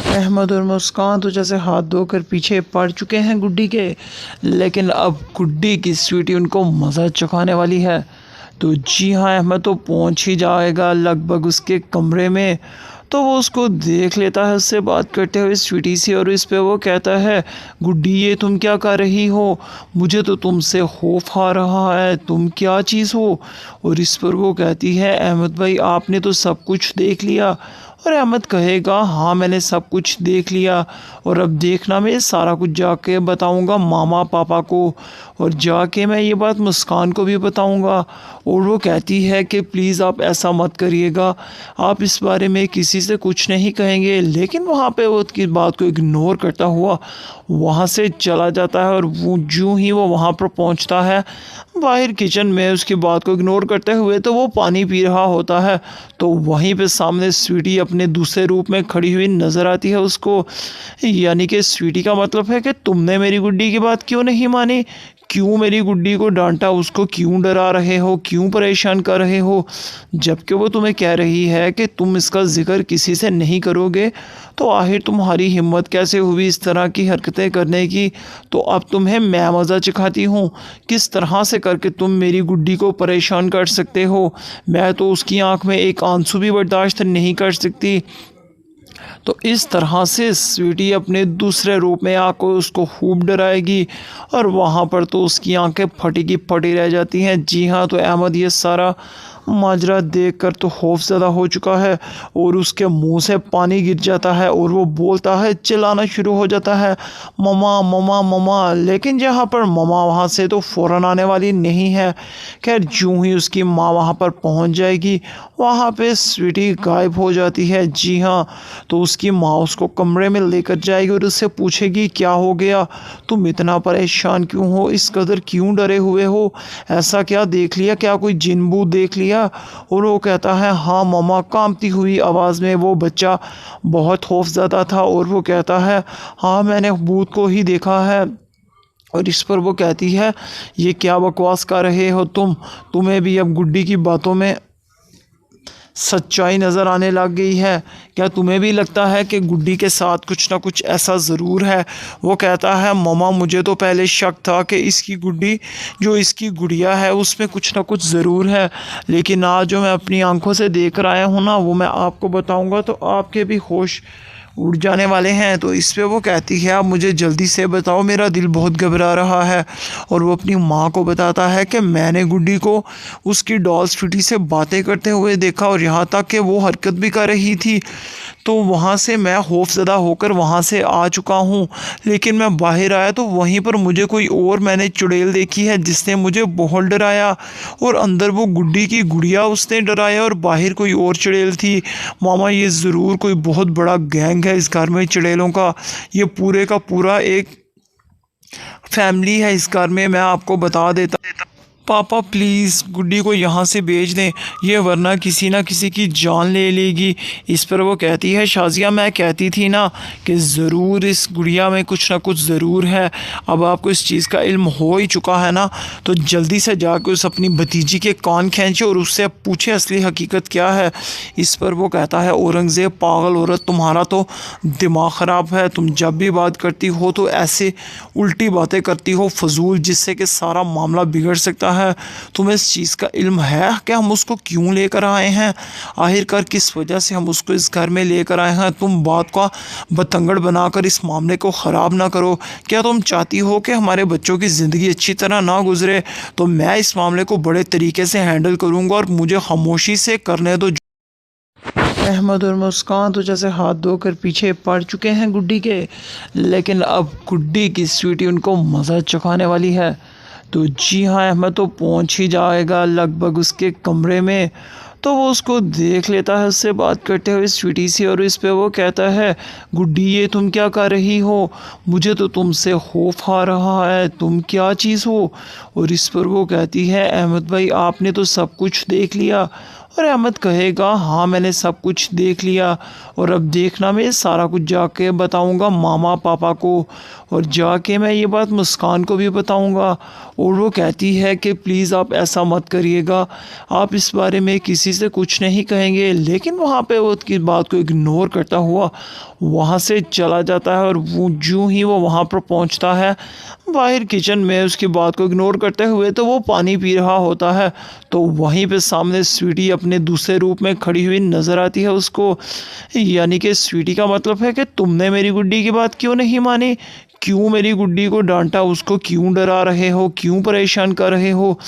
अहमद और मुस्कान तो जैसे हाथ धोकर पीछे पड़ चुके हैं गुड्डी के, लेकिन अब गुड्डी की स्वीटी उनको मज़ा चखाने वाली है। तो जी हाँ, अहमद तो पहुंच ही जाएगा लगभग उसके कमरे में। तो वो उसको देख लेता है उससे बात करते हुए स्वीटी से, और इस पे वो कहता है, गुड्डी ये तुम क्या कर रही हो? मुझे तो तुमसे खौफ आ रहा है, तुम क्या चीज़ हो? और इस पर वो कहती है, अहमद भाई आपने तो सब कुछ देख लिया। और अहमद कहेगा, हाँ मैंने सब कुछ देख लिया, और अब देखना मैं सारा कुछ जाके बताऊंगा मामा पापा को, और जाके मैं ये बात मुस्कान को भी बताऊंगा। और वो कहती है कि प्लीज़ आप ऐसा मत करिएगा, आप इस बारे में किसी से कुछ नहीं कहेंगे। लेकिन वहाँ पे वो उसकी बात को इग्नोर करता हुआ वहाँ से चला जाता है, और वो जूँ ही वो वहाँ पर पहुँचता है बाहर किचन में उसकी बात को इग्नोर करते हुए, तो वो पानी पी रहा होता है। तो वहीं पे सामने स्वीटी अपने दूसरे रूप में खड़ी हुई नज़र आती है उसको। यानी कि स्वीटी का मतलब है कि तुमने मेरी गुड्डी की बात क्यों नहीं मानी, क्यों मेरी गुड्डी को डांटा, उसको क्यों डरा रहे हो, क्यों परेशान कर रहे हो, जबकि वो तुम्हें कह रही है कि तुम इसका जिक्र किसी से नहीं करोगे। तो आखिर तुम्हारी हिम्मत कैसे हुई इस तरह की हरकतें करने की? तो अब तुम्हें मैं मज़ा चखाती हूँ, किस तरह से करके तुम मेरी गुड्डी को परेशान कर सकते हो। मैं तो उसकी आंख में एक आंसू भी बर्दाश्त नहीं कर सकती। तो इस तरह से स्वीटी अपने दूसरे रूप में आकर उसको खूब डराएगी, और वहाँ पर तो उसकी आंखें फटी की फटी रह जाती हैं। जी हाँ, तो अहमद ये सारा माजरा देखकर तो खौफज़दा हो चुका है, और उसके मुंह से पानी गिर जाता है, और वो बोलता है, चिल्लाना शुरू हो जाता है, ममा ममा ममा। लेकिन जहाँ पर ममा वहाँ से तो फ़ौरन आने वाली नहीं है। खैर जूँ ही उसकी माँ वहाँ पर पहुँच जाएगी, वहाँ पे स्वीटी गायब हो जाती है। जी हाँ, तो उसकी माँ उसको कमरे में लेकर जाएगी और उससे पूछेगी, क्या हो गया, तुम इतना परेशान क्यों हो, इस कदर क्यों डरे हुए हो, ऐसा क्या देख लिया, क्या कोई जिन भूत देख लिया? और वो कहता है, हाँ मम्मा। कांपती हुई आवाज़ में वो बच्चा बहुत खौफज़दा था, और वो कहता है, हाँ मैंने भूत को ही देखा है। और इस पर वो कहती है, ये क्या बकवास कर रहे हो तुम, तुम्हें भी अब गुड्डी की बातों में सच्चाई नज़र आने लग गई है? क्या तुम्हें भी लगता है कि गुड्डी के साथ कुछ ना कुछ ऐसा ज़रूर है? वो कहता है, मम्मा मुझे तो पहले शक था कि इसकी गुड्डी जो इसकी गुड़िया है उसमें कुछ ना कुछ ज़रूर है, लेकिन आज जो मैं अपनी आंखों से देख रहा हूँ ना, वो मैं आपको बताऊँगा तो आपके भी होश उड़ जाने वाले हैं। तो इस पे वो कहती है, आप मुझे जल्दी से बताओ, मेरा दिल बहुत घबरा रहा है। और वो अपनी माँ को बताता है कि मैंने गुड्डी को उसकी डॉल स्वीटी से बातें करते हुए देखा, और यहाँ तक कि वो हरकत भी कर रही थी। तो वहाँ से मैं खौफज़दा होकर वहाँ से आ चुका हूँ, लेकिन मैं बाहर आया तो वहीं पर मुझे कोई और मैंने चुड़ैल देखी है जिसने मुझे बहुत डराया, और अंदर वो गुड्डी की गुड़िया उसने डराया, और बाहर कोई और चुड़ैल थी। मामा ये ज़रूर कोई बहुत बड़ा गैंग है इस घर में चुड़ैलों का, ये पूरे का पूरा एक फैमिली है इस घर में, मैं आपको बता देता। पापा प्लीज़ गुड्डी को यहाँ से भेज दें, ये वरना किसी ना किसी की जान ले लेगी। इस पर वो कहती है, शाजिया मैं कहती थी ना कि ज़रूर इस गुड़िया में कुछ ना कुछ ज़रूर है। अब आपको इस चीज़ का इल्म हो ही चुका है ना, तो जल्दी से जाकर उस अपनी भतीजी के कान खींचे और उससे पूछे असली हकीकत क्या है। इस पर वो कहता है, औरंगज़ेब पागल औरत, तुम्हारा तो दिमाग ख़राब है, तुम जब भी बात करती हो तो ऐसे उल्टी बातें करती हो फजूल, जिससे कि सारा मामला बिगड़ सकता है। तुम्हें इस चीज़ का इल्म है कि हम उसको क्यों लेकर आए हैं, आखिरकार किस वजह से हम उसको इस घर में लेकर आए हैं? तुम बात का बतंगड़ बनाकर इस मामले को ख़राब ना करो। क्या तुम चाहती हो कि हमारे बच्चों की ज़िंदगी अच्छी तरह ना गुजरे? तो मैं इस मामले को बड़े तरीके से हैंडल करूँगा, और मुझे खामोशी से करने दो। अहमद और मुस्कान तो जैसे हाथ धोकर पीछे पड़ चुके हैं गुड्डी के, लेकिन अब गुड्डी की स्वीटी उनको मज़ा चखाने वाली है। तो जी हाँ, अहमद तो पहुंच ही जाएगा लगभग उसके कमरे में। तो वो उसको देख लेता है उससे बात करते हुए स्वीटी से, और इस पे वो कहता है, गुड्डी ये तुम क्या कर रही हो, मुझे तो तुमसे खौफ आ रहा है, तुम क्या चीज़ हो? और इस पर वो कहती है, अहमद भाई आपने तो सब कुछ देख लिया, और अहमद कहेगा हाँ मैंने सब कुछ देख लिया और अब देखना मैं सारा कुछ जाके बताऊंगा मामा पापा को और जाके मैं ये बात मुस्कान को भी बताऊंगा। और वो कहती है कि प्लीज़ आप ऐसा मत करिएगा, आप इस बारे में किसी से कुछ नहीं कहेंगे। लेकिन वहाँ पे वो उसकी बात को इग्नोर करता हुआ वहाँ से चला जाता है और वो जो ही वो वहाँ पर पहुँचता है बाहर किचन में उसकी बात को इग्नोर करते हुए तो वो पानी पी रहा होता है। तो वहीं पे सामने स्वीटी अपने दूसरे रूप में खड़ी हुई नज़र आती है उसको। यानी कि स्वीटी का मतलब है कि तुमने मेरी गुड्डी की बात क्यों नहीं मानी, क्यों मेरी गुड्डी को डांटा, उसको क्यों डरा रहे हो, क्यों परेशान कर रहे हो,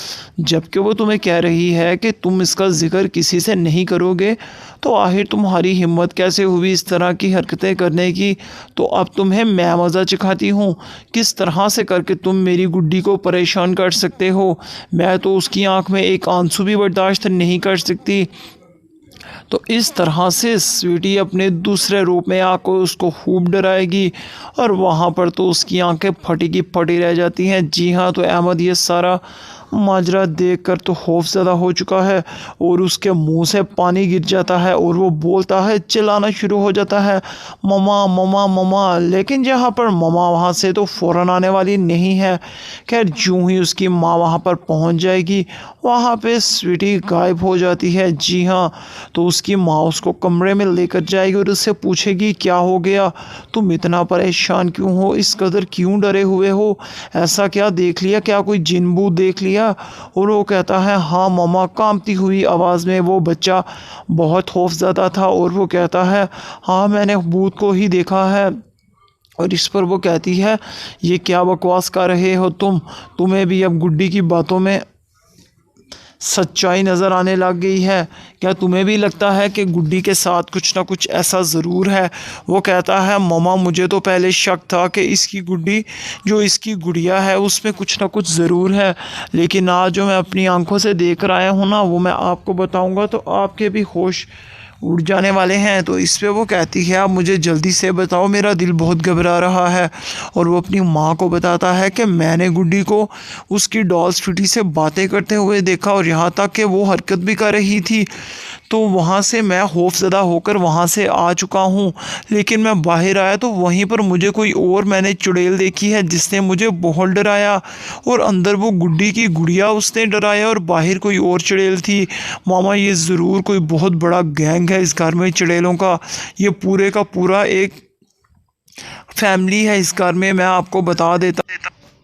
जबकि वो तुम्हें कह रही है कि तुम इसका जिक्र किसी से नहीं करोगे। तो आखिर तुम्हारी हिम्मत कैसे हुई इस तरह की हरकतें करने की। तो अब तुम्हें मैं मज़ा चखाती हूँ, किस तरह से करके तुम मेरी गुड्डी को परेशान कर सकते हो। मैं तो उसकी आंख में एक आंसू भी बर्दाश्त नहीं कर सकती। तो इस तरह से स्वीटी अपने दूसरे रूप में आकर उसको खूब डराएगी और वहाँ पर तो उसकी आंखें फटी की फटी रह जाती हैं। जी हाँ, तो अहमद ये सारा माजरा देखकर तो खौफज़दा हो चुका है और उसके मुंह से पानी गिर जाता है और वो बोलता है, चिल्लाना शुरू हो जाता है, ममा ममा ममा। लेकिन जहाँ पर ममा वहाँ से तो फ़ौरन आने वाली नहीं है। खैर जो ही उसकी माँ वहाँ पर पहुँच जाएगी वहाँ पे स्वीटी गायब हो जाती है। जी हाँ, तो उसकी माँ उसको कमरे में लेकर जाएगी और उससे पूछेगी क्या हो गया, तुम इतना परेशान क्यों हो, इस कदर क्यों डरे हुए हो, ऐसा क्या देख लिया, क्या कोई जिन भूत देख लिया। और वो कहता है हाँ मम्मा, कांपती हुई आवाज़ में वो बच्चा बहुत खौफज़दा था और वो कहता है हाँ मैंने भूत को ही देखा है। और इस पर वो कहती है ये क्या बकवास कर रहे हो तुम्हें भी अब गुड्डी की बातों में सच्चाई नज़र आने लग गई है, क्या तुम्हें भी लगता है कि गुड्डी के साथ कुछ ना कुछ ऐसा ज़रूर है। वो कहता है मम्मा मुझे तो पहले शक था कि इसकी गुड्डी जो इसकी गुड़िया है उसमें कुछ ना कुछ ज़रूर है, लेकिन आज जो मैं अपनी आंखों से देख कर आया हूँ ना वो मैं आपको बताऊँगा तो आपके भी होश उड़ जाने वाले हैं। तो इस पे वो कहती है आप मुझे जल्दी से बताओ, मेरा दिल बहुत घबरा रहा है। और वो अपनी माँ को बताता है कि मैंने गुड्डी को उसकी डॉल स्वीटी से बातें करते हुए देखा और यहाँ तक कि वो हरकत भी कर रही थी। तो वहाँ से मैं खौफज़दा होकर वहाँ से आ चुका हूँ, लेकिन मैं बाहर आया तो वहीं पर मुझे कोई और मैंने चुड़ैल देखी है जिसने मुझे बहुत डराया और अंदर वो गुड्डी की गुड़िया उसने डराया और बाहर कोई और चुड़ैल थी। मामा ये ज़रूर कोई बहुत बड़ा गैंग है इस घर में चुड़ैलों का, ये पूरे का पूरा एक फैमिली है इस घर में, मैं आपको बता देता।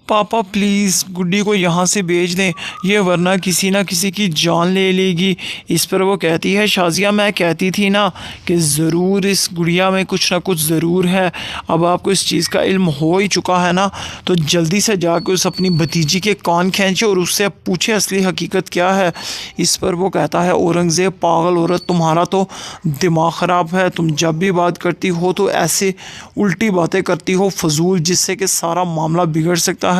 पापा प्लीज़ गुड्डी को यहाँ से भेज दें, ये वरना किसी ना किसी की जान ले लेगी। इस पर वो कहती है शाजिया मैं कहती थी ना कि ज़रूर इस गुड़िया में कुछ ना कुछ ज़रूर है। अब आपको इस चीज़ का इल्म हो ही चुका है ना, तो जल्दी से जाकर उस अपनी भतीजी के कान खींचे और उससे पूछे असली हकीकत क्या है। इस पर वो कहता है औरंगज़ेब पागल औरत, तुम्हारा तो दिमाग ख़राब है, तुम जब भी बात करती हो तो ऐसे उल्टी बातें करती हो फजूल, जिससे कि सारा मामला बिगड़ सकता है।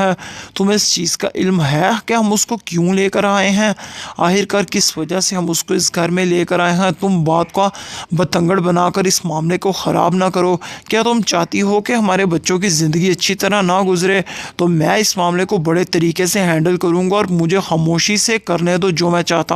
तुम्हें इस चीज़ का इल्म है कि हम उसको क्यों लेकर आए हैं, आखिरकार किस वजह से हम उसको इस घर में लेकर आए हैं। तुम बात का बतंगड़ बनाकर इस मामले को ख़राब ना करो। क्या तुम चाहती हो कि हमारे बच्चों की ज़िंदगी अच्छी तरह ना गुजरे? तो मैं इस मामले को बड़े तरीके से हैंडल करूँगा और मुझे खामोशी से करने दो जो मैं चाहता हूँ।